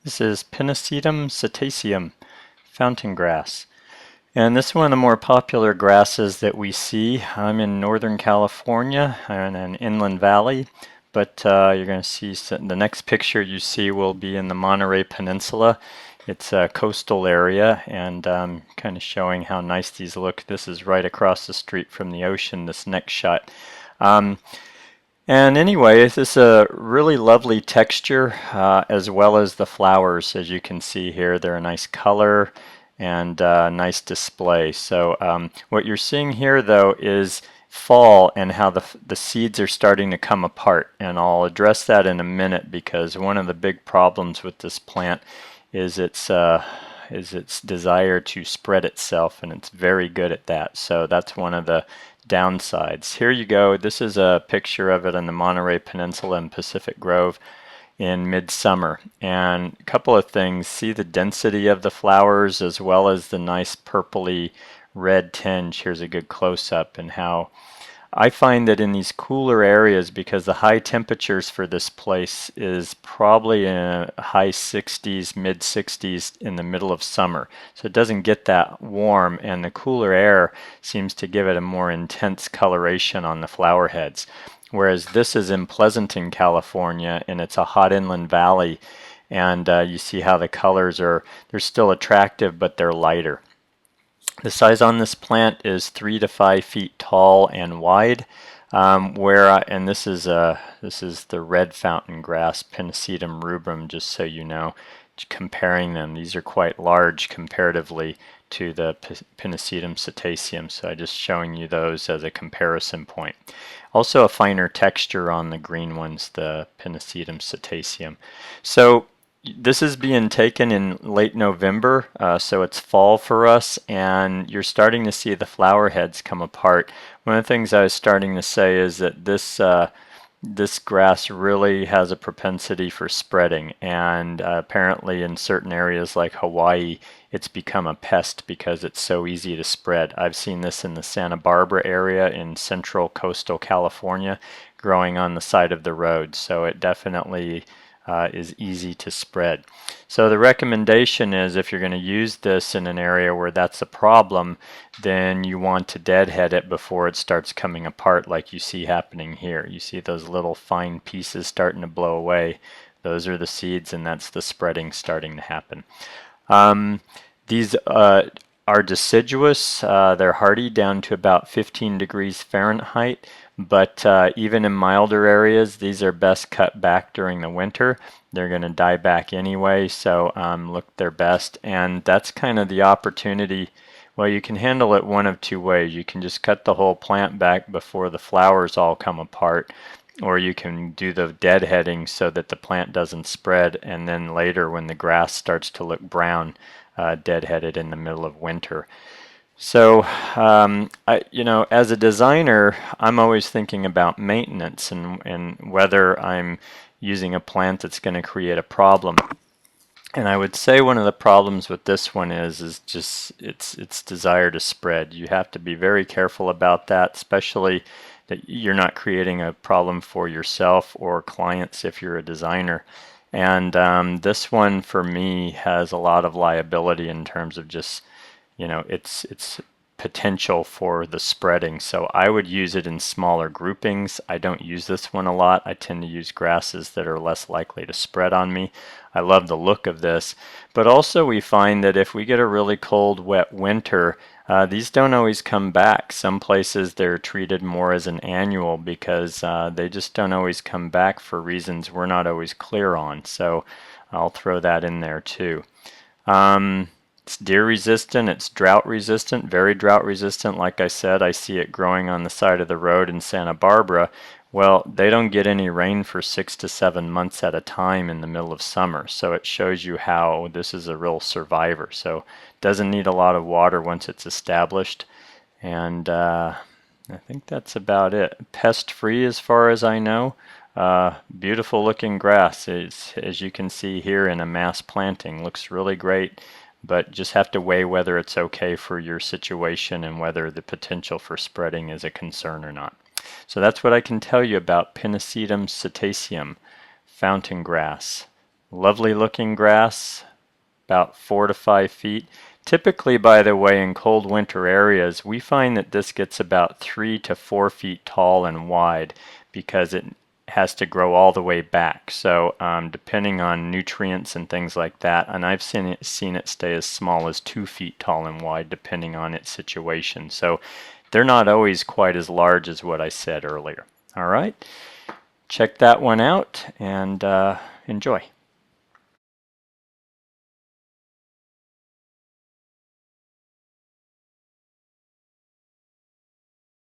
This is Pennisetum setaceum, fountain grass. And this is one of the more popular grasses that we see. I'm in Northern California in an inland valley, but you're going to see the next picture you see will be in the Monterey Peninsula. It's a coastal area, and kind of showing how nice these look. This is right across the street from the ocean, this next shot. And anyway, this is a really lovely texture as well as the flowers. As you can see here, they're a nice color and nice display. So what you're seeing here though is fall and how the seeds are starting to come apart. And I'll address that in a minute, because one of the big problems with this plant is its desire to spread itself, and it's very good at that. So that's one of the downsides. Here you go. This is a picture of it in the Monterey Peninsula in Pacific Grove in midsummer. And a couple of things. See the density of the flowers as well as the nice purpley red tinge. Here's a good close-up, and how I find that in these cooler areas, because the high temperatures for this place is probably in high 60s, mid 60s in the middle of summer. So it doesn't get that warm, and the cooler air seems to give it a more intense coloration on the flower heads. Whereas this is in Pleasanton, California, and it's a hot inland valley, and you see how the colors they're still attractive, but they're lighter. The size on this plant is 3 to 5 feet tall and wide. And this is the red fountain grass, Pennisetum rubrum, just so you know. Comparing them, these are quite large comparatively to the Pennisetum setaceum. So I'm just showing you those as a comparison point. Also a finer texture on the green ones, the Pennisetum setaceum. So this is being taken in late November, so it's fall for us, and you're starting to see the flower heads come apart. One of the things I was starting to say is that this grass really has a propensity for spreading, and apparently in certain areas like Hawaii, it's become a pest because it's so easy to spread. I've seen this in the Santa Barbara area in central coastal California, growing on the side of the road, so it definitely is easy to spread. So the recommendation is, if you're going to use this in an area where that's a problem, then you want to deadhead it before it starts coming apart, like you see happening here. You see those little fine pieces starting to blow away. Those are the seeds, and that's the spreading starting to happen. These are deciduous. They're hardy down to about 15 degrees Fahrenheit. But even in milder areas, these are best cut back during the winter. They're going to die back anyway, so look their best. And that's kind of the opportunity. Well, you can handle it one of two ways. You can just cut the whole plant back before the flowers all come apart, or you can do the deadheading so that the plant doesn't spread, and then later when the grass starts to look brown, deadhead it in the middle of winter. So, as a designer, I'm always thinking about maintenance and whether I'm using a plant that's going to create a problem. And I would say one of the problems with this one is just its desire to spread. You have to be very careful about that, especially that you're not creating a problem for yourself or clients if you're a designer. And this one for me has a lot of liability in terms of just its potential for the spreading. So I would use it in smaller groupings. I don't use this one a lot. I tend to use grasses that are less likely to spread on me. I love the look of this, but also we find that if we get a really cold, wet winter, these don't always come back. Some places they're treated more as an annual because they just don't always come back for reasons we're not always clear on. So I'll throw that in there too. It's deer resistant, it's drought resistant, very drought resistant. Like I said, I see it growing on the side of the road in Santa Barbara. Well, they don't get any rain for 6 to 7 months at a time in the middle of summer. So it shows you how this is a real survivor. So it doesn't need a lot of water once it's established. And I think that's about it. Pest free as far as I know. Beautiful looking grass, as you can see here in a mass planting. Looks really great. But just have to weigh whether it's okay for your situation and whether the potential for spreading is a concern or not. So that's what I can tell you about Pennisetum setaceum, fountain grass. Lovely looking grass, about 4 to 5 feet. Typically, by the way, in cold winter areas, we find that this gets about 3 to 4 feet tall and wide because it has to grow all the way back. So depending on nutrients and things like that, and I've seen it stay as small as 2 feet tall and wide depending on its situation. So they're not always quite as large as what I said earlier. All right, check that one out and enjoy.